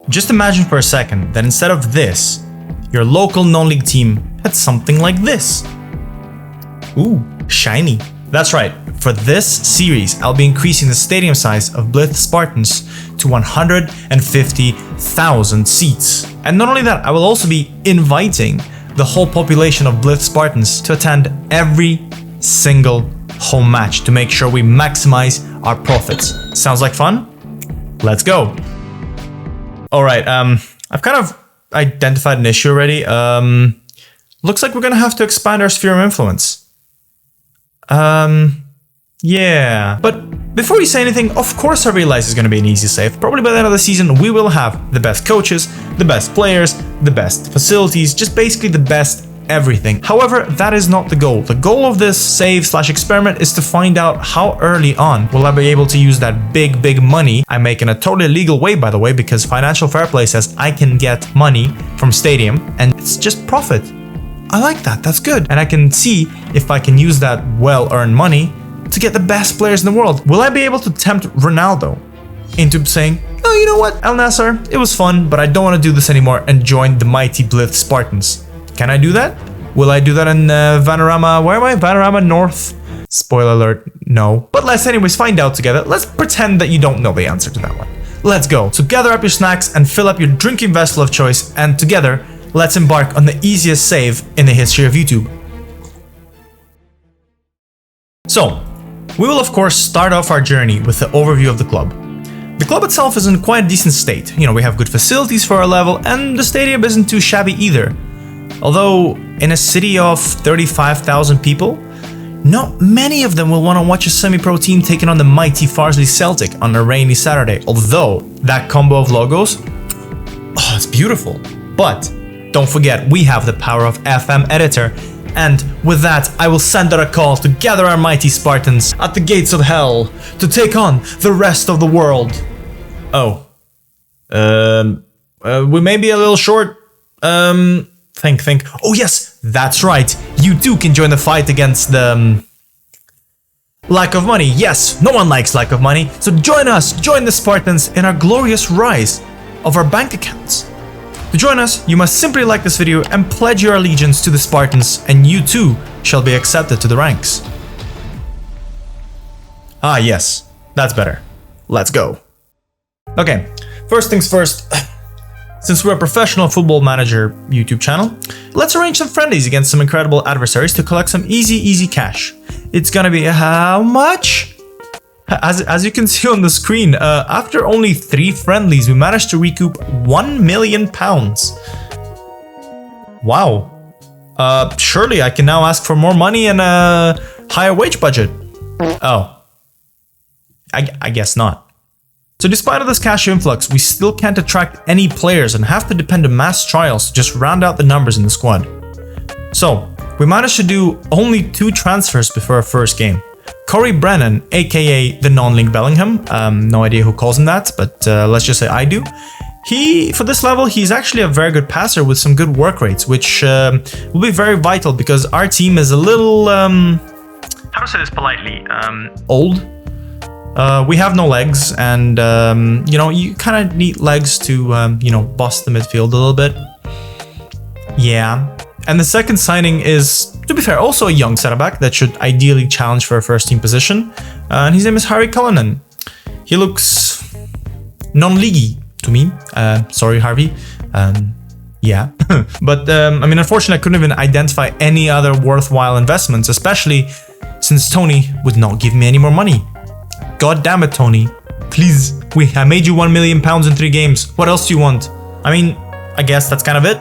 Just imagine for a second that instead of this, your local non-league team had something like this. Ooh, shiny. That's right, for this series, I'll be increasing the stadium size of Blyth Spartans to 150,000 seats. And not only that, I will also be inviting the whole population of Blyth Spartans to attend every single home match to make sure we maximize our profits. Sounds like fun? Let's go. All right, I've kind of identified an issue already. Looks like we're gonna have to expand our sphere of influence. Yeah. But before we say anything, of course I realize it's gonna be an easy save. Probably by the end of the season, we will have the best coaches, the best players, the best facilities, just basically the best everything. However, that is not the goal. The goal of this save/experiment is to find out how early on will I be able to use that big money I make in a totally legal way, by the way, because financial fair play says I can get money from Stadium and it's just profit. I like that, that's good. And I can see if I can use that well-earned money to get the best players in the world. Will I be able to tempt Ronaldo into saying, oh, you know what, El Nasser, it was fun, but I don't want to do this anymore and join the mighty Blyth Spartans? Can I do that? Will I do that in Vanarama, where am I? Vanarama North? Spoiler alert, no. But let's anyways find out together. Let's pretend that you don't know the answer to that one. Let's go. So gather up your snacks and fill up your drinking vessel of choice, and together, let's embark on the easiest save in the history of YouTube. So, we will of course start off our journey with the overview of the club. The club itself is in quite a decent state. You know, we have good facilities for our level, and the stadium isn't too shabby either. Although, in a city of 35,000 people, not many of them will want to watch a semi-pro team taking on the mighty Farsley Celtic on a rainy Saturday. Although, that combo of logos, oh, it's beautiful. But, don't forget, we have the power of FM Editor. And with that, I will send out a call to gather our mighty Spartans at the gates of hell to take on the rest of the world. Oh. We may be a little short. Think. Oh yes, that's right. You too can join the fight against the lack of money. Yes, no one likes lack of money. So join us, join the Spartans in our glorious rise of our bank accounts. To join us, you must simply like this video and pledge your allegiance to the Spartans, and you too shall be accepted to the ranks. Ah yes, that's better. Let's go. Okay, first things first. Since we're a professional football manager YouTube channel, let's arrange some friendlies against some incredible adversaries to collect some easy cash. It's gonna be how much? As you can see on the screen, after only 3 friendlies, we managed to recoup £1 million. Wow. Surely I can now ask for more money and a higher wage budget. Oh. I guess not. So despite all this cash influx, we still can't attract any players and have to depend on mass trials to just round out the numbers in the squad. So, we managed to do only 2 transfers before our first game. Corey Brennan, aka the non-league Bellingham, no idea who calls him that, but let's just say I do. For this level, he's actually a very good passer with some good work rates, which will be very vital because our team is a little, how to say this politely, old. We have no legs, and you know, you kind of need legs to, you know, bust the midfield a little bit. Yeah. And the second signing is, to be fair, also a young centre-back that should ideally challenge for a first-team position. And his name is Harry Cullinan. He looks non-leaguey to me. Sorry, Harvey. Yeah. But, I mean, unfortunately, I couldn't even identify any other worthwhile investments, especially since Tony would not give me any more money. God damn it, Tony. Please. I made you £1 million in 3 games. What else do you want? I mean, I guess that's kind of it.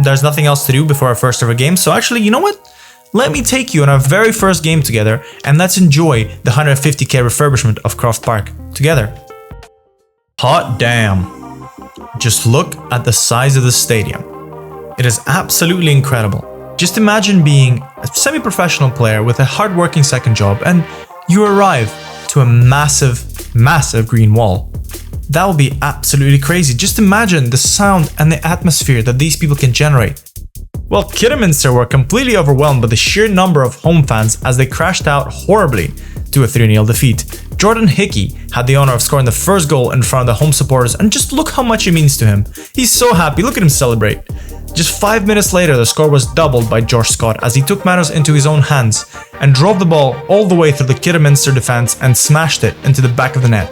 There's nothing else to do before our first ever game. So actually, you know what? Let me take you on our very first game together and let's enjoy the 150k refurbishment of Croft Park together. Hot damn. Just look at the size of the stadium. It is absolutely incredible. Just imagine being a semi-professional player with a hard-working second job and you arrive to a massive green wall. That would be absolutely crazy. Just imagine the sound and the atmosphere that these people can generate. Well, Kidderminster were completely overwhelmed by the sheer number of home fans as they crashed out horribly to a 3-0 defeat. Jordan Hickey had the honor of scoring the first goal in front of the home supporters, and just look how much it means to him. He's so happy, look at him celebrate. Just 5 minutes later, the score was doubled by Josh Scott as he took matters into his own hands and drove the ball all the way through the Kidderminster defense and smashed it into the back of the net.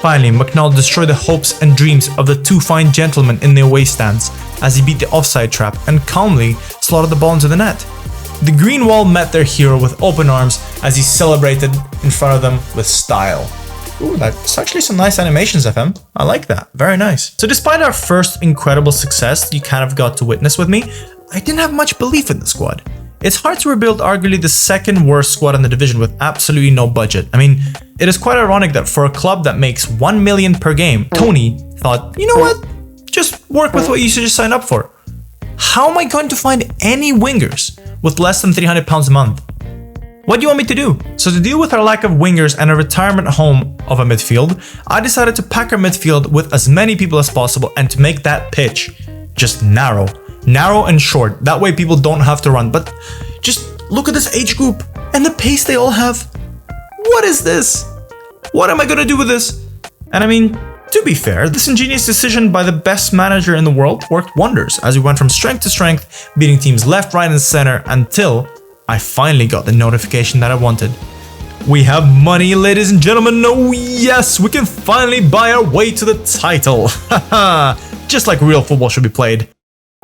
Finally, McNall destroyed the hopes and dreams of the two fine gentlemen in the away stands as he beat the offside trap and calmly slotted the ball into the net. The green wall met their hero with open arms as he celebrated in front of them with style. Ooh, that's actually some nice animations, FM. I like that. Very nice. So despite our first incredible success you kind of got to witness with me, I didn't have much belief in the squad. It's hard to rebuild arguably the second worst squad in the division with absolutely no budget. I mean, it is quite ironic that for a club that makes 1 million per game, Tony thought, you know what? Just work with what you should just sign up for. How am I going to find any wingers with less than £300 a month? What do you want me to do? So to deal with our lack of wingers and a retirement home of a midfield, I decided to pack our midfield with as many people as possible and to make that pitch just narrow and short. That way people don't have to run. But just look at this age group and the pace they all have. What is this? What am I gonna do with this? And I mean, to be fair, this ingenious decision by the best manager in the world worked wonders as we went from strength to strength, beating teams left, right and center until I finally got the notification that I wanted. We have money, ladies and gentlemen. Oh yes, we can finally buy our way to the title. Haha, just like real football should be played.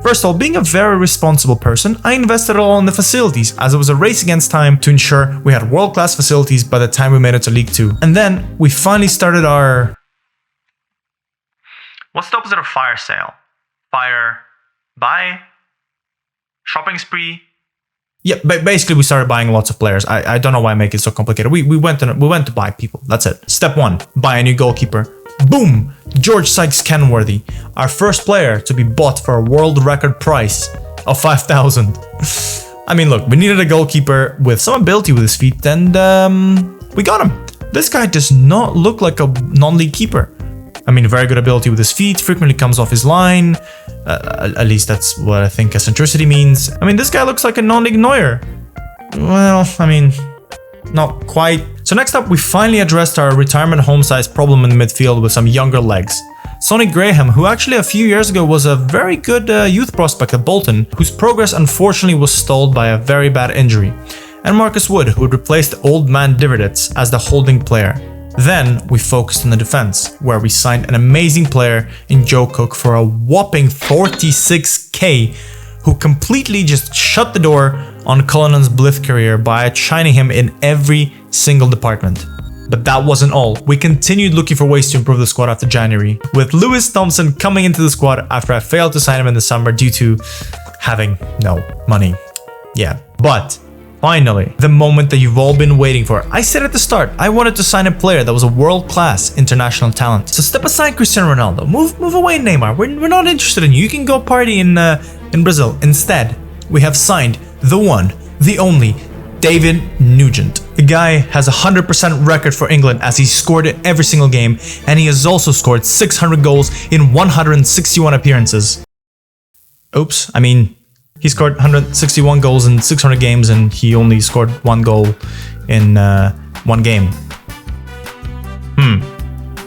First of all, being a very responsible person, I invested all in the facilities as it was a race against time to ensure we had world-class facilities by the time we made it to League 2. And then we finally started our... What's the opposite of fire sale? Fire... buy? Shopping spree? Yeah, basically we started buying lots of players. I don't know why I make it so complicated. We went to buy people. That's it. Step 1, buy a new goalkeeper. Boom! George Sykes Kenworthy, our first player to be bought for a world record price of 5,000. I mean, look, we needed a goalkeeper with some ability with his feet, and we got him. This guy does not look like a non-league keeper. I mean, very good ability with his feet, frequently comes off his line. At least that's what I think eccentricity means. I mean, this guy looks like a non-league Neuer. Well, I mean, not quite. So next up, we finally addressed our retirement home size problem in the midfield with some younger legs. Sonny Graham, who actually a few years ago was a very good youth prospect at Bolton, whose progress unfortunately was stalled by a very bad injury. And Marcus Wood, who would replace the old man Dividends as the holding player. Then we focused on the defense, where we signed an amazing player in Joe Cook for a whopping 46k, who completely just shut the door on Cullinan's Blyth career by outshining him in every single department. But that wasn't all. We continued looking for ways to improve the squad after January, with Lewis Thompson coming into the squad after I failed to sign him in the summer due to having no money. Yeah, but finally, the moment that you've all been waiting for. I said at the start, I wanted to sign a player that was a world-class international talent. So step aside Cristiano Ronaldo, move away Neymar, we're not interested in you, you can go party in Brazil. Instead, we have signed the one, the only, David Nugent. The guy has a 100% record for England as he's scored in every single game, and he has also scored 600 goals in 161 appearances. Oops, I mean, he scored 161 goals in 600 games and he only scored 1 goal in 1 game.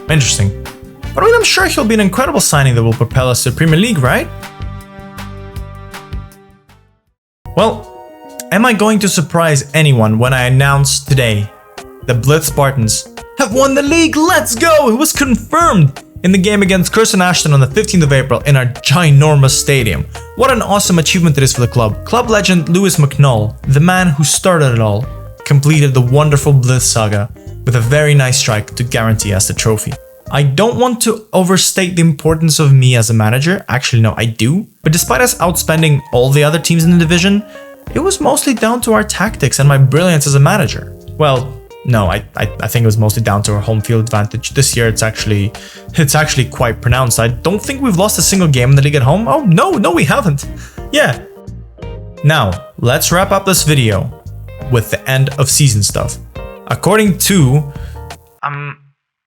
Interesting. But I mean, I'm sure he'll be an incredible signing that will propel us to the Premier League, right? Well, am I going to surprise anyone when I announce today the Blyth Spartans have won the league? Let's go! It was confirmed in the game against Kirsten Ashton on the 15th of April in our ginormous stadium. What an awesome achievement it is for the club. Club legend Lewis McNall, the man who started it all, completed the wonderful Blyth saga with a very nice strike to guarantee us the trophy. I don't want to overstate the importance of me as a manager. Actually, no, I do. But despite us outspending all the other teams in the division, it was mostly down to our tactics and my brilliance as a manager. Well, no, I think it was mostly down to our home field advantage. This year, it's actually quite pronounced. I don't think we've lost a single game in the league at home. Oh, no, we haven't. Yeah. Now, let's wrap up this video with the end of season stuff. According to... I'm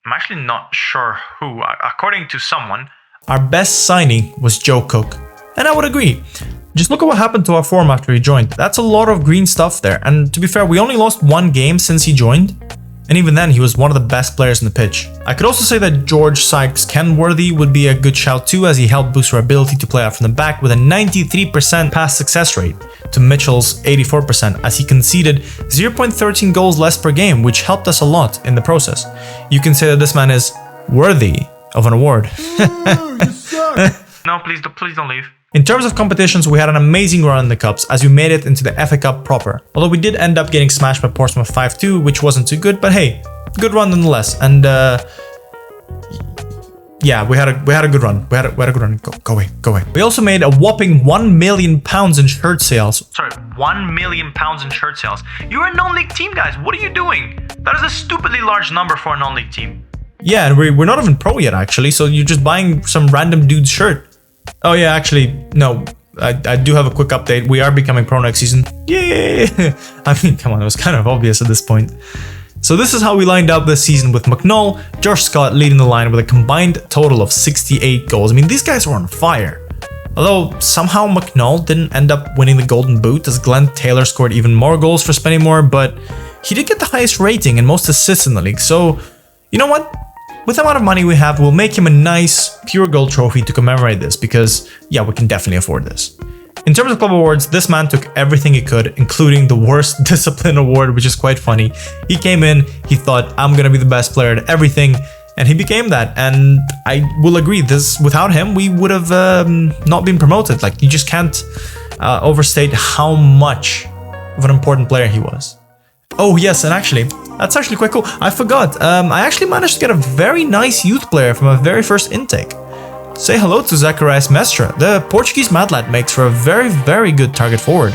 actually not sure who. According to someone, our best signing was Joe Cook. And I would agree. Just look at what happened to our form after he joined. That's a lot of green stuff there. And to be fair, we only lost one game since he joined. And even then, he was one of the best players in the pitch. I could also say that George Sykes-Kenworthy would be a good shout too, as he helped boost our ability to play out from the back with a 93% pass success rate to Mitchell's 84%, as he conceded 0.13 goals less per game, which helped us a lot in the process. You can say that this man is worthy of an award. No, please don't leave. In terms of competitions, we had an amazing run in the Cups as we made it into the FA Cup proper. Although we did end up getting smashed by Portsmouth 5-2, which wasn't too good, but hey, good run nonetheless. And yeah, we had a good run. We had a good run. Go away. We also made a whopping £1 million in shirt sales. Sorry, £1 million in shirt sales. You're a non-league team, guys. What are you doing? That is a stupidly large number for a non-league team. Yeah, and we're not even pro yet, actually. So you're just buying some random dude's shirt. Oh yeah, actually, no, I do have a quick update. We are becoming pro next season. Yay! I mean, come on, it was kind of obvious at this point. So this is how we lined up this season with McNall, Josh Scott leading the line with a combined total of 68 goals. I mean, these guys were on fire. Although somehow McNall didn't end up winning the Golden Boot, as Glenn Taylor scored even more goals for spending more, but he did get the highest rating and most assists in the league. So, you know what? With the amount of money we have, we'll make him a nice pure gold trophy to commemorate this, because yeah, we can definitely afford this. In terms of club awards, this man took everything he could, including the worst discipline award, which is quite funny. He came in, he thought, I'm gonna be the best player at everything, and he became that. And I will agree, this without him, we would have not been promoted. Like, you just can't overstate how much of an important player he was. Oh yes, and actually, that's actually quite cool. I forgot, I actually managed to get a very nice youth player from a very first intake. Say hello to Zacharias Mestra. The Portuguese mad lad makes for a very, very good target forward.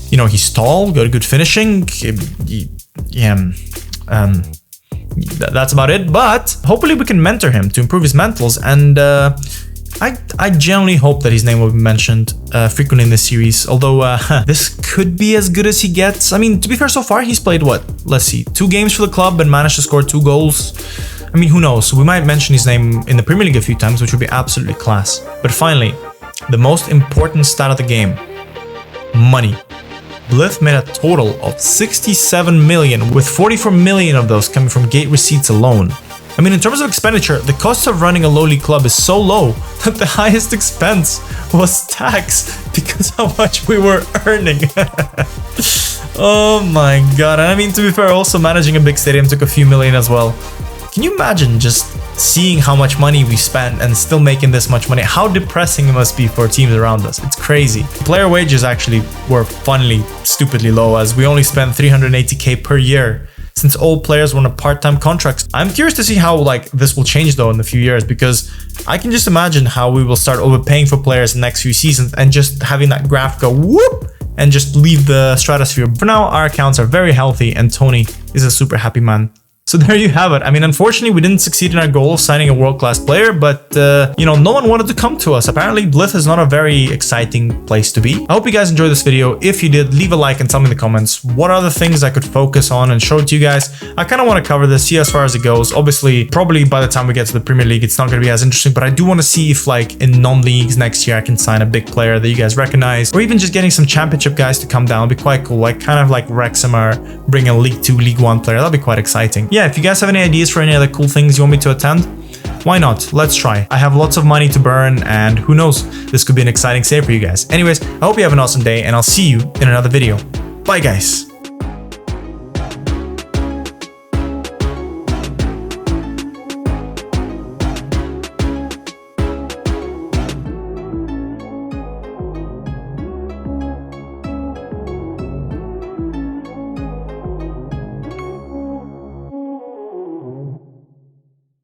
You know, he's tall, got good finishing, that's about it, but hopefully we can mentor him to improve his mentals, and I genuinely hope that his name will be mentioned frequently in this series, although this could be as good as he gets. I mean, to be fair, so far he's played, what, let's see, 2 games for the club and managed to score 2 goals. I mean, who knows, we might mention his name in the Premier League a few times, which would be absolutely class. But finally, the most important stat of the game, money. Blyth made a total of 67 million, with 44 million of those coming from gate receipts alone. I mean, in terms of expenditure, the cost of running a lowly club is so low that the highest expense was tax, because how much we were earning. Oh my god. And I mean, to be fair, also managing a big stadium took a few million as well. Can you imagine just seeing how much money we spent and still making this much money? How depressing it must be for teams around us. It's crazy. Player wages actually were funnily stupidly low, as we only spent 380k per year, since all players were on a part-time contracts. I'm curious to see how this will change though in a few years, because I can just imagine how we will start overpaying for players in the next few seasons and just having that graph go whoop and just leave the stratosphere. For now, our accounts are very healthy and Tony is a super happy man. So there you have it. I mean, unfortunately, we didn't succeed in our goal of signing a world-class player, but, you know, no one wanted to come to us. Apparently, Blyth is not a very exciting place to be. I hope you guys enjoyed this video. If you did, leave a like and tell me in the comments what other things I could focus on and show it to you guys. I kind of want to cover this, see as far as it goes. Obviously, probably by the time we get to the Premier League, it's not going to be as interesting, but I do want to see if, in non-leagues next year, I can sign a big player that you guys recognize, or even just getting some championship guys to come down. It'd be quite cool. Kind of like Wrexham or bring a League 2, League 1 player. That'd be quite exciting. Yeah, if you guys have any ideas for any other cool things you want me to attend, why not? Let's try. I have lots of money to burn, and who knows, this could be an exciting save for you guys. Anyways, I hope you have an awesome day, and I'll see you in another video. Bye guys.